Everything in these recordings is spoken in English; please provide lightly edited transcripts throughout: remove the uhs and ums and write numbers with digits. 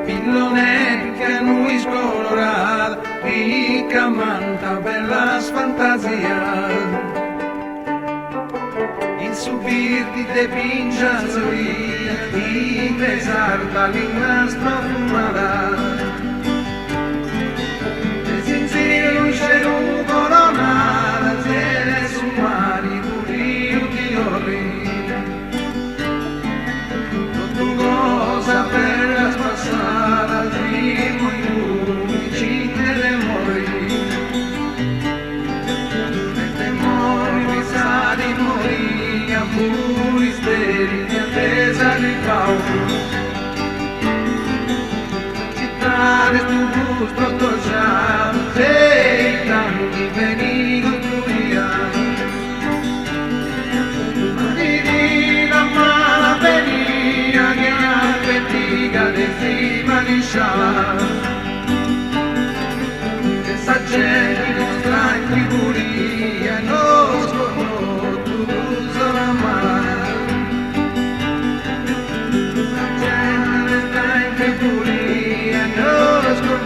Pillone che noi scolorare, ricca manta per la fantasia. Il subir di te pingiazzoria, di pesarda l'innas profumada. Desinzio un cielo coronada, tiene su mari purio di ori. Tu cosa per las pasadas, ritmo y lumicine de morir. De temor y besar y morir, amor estéril y attesa di paura. Città tu bus proteggiato, sei tanti venido tuya. Ma divina mala venia che affettiga de prima di sciala. Che sa gente nostra in figuria, nos con tu usa la mano. Sa gente sta in figuria, nos con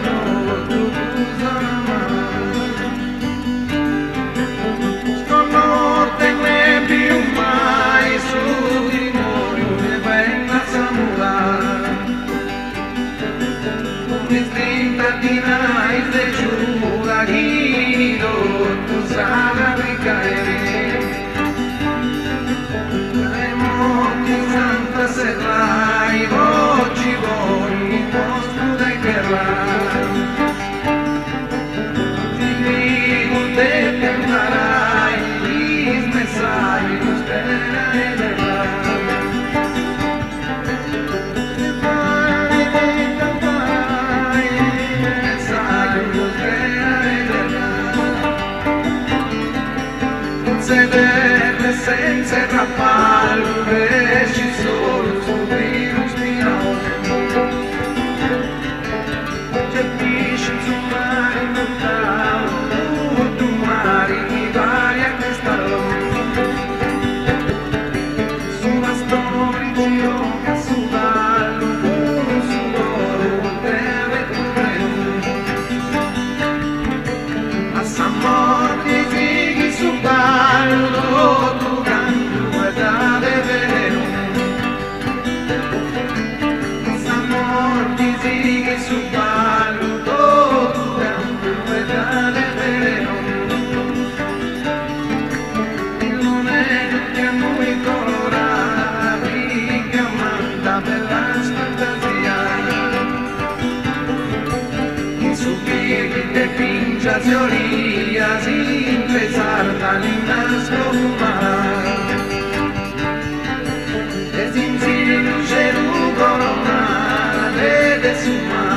tu usa la mano. Sconotte ne più mai su di noi ne venga samurare. Distinta di nai de giura guido tu sana ricaere. Ai monti santa serrai oggi voi posto da guerra. Ti dico te tornerai dismessai lo spera e verrà. Sedere senza rappallo, esci solo sul vino spinoso. Gestisci su mare lontano, tu mari di varia cristallo. Sulla storia di oca su ballo, un sudore deve tu prendo. A San Morti sighi su ballo, tu canto e dare vero. A San Morti sighi su ballo, tu canto e dare vero. Il momento che a noi colora, ricca manda per la fantasia. In subir che te pingia teoria, sin pesar dall'innas profumada. Desinzio un cielo coronada, vede su mare.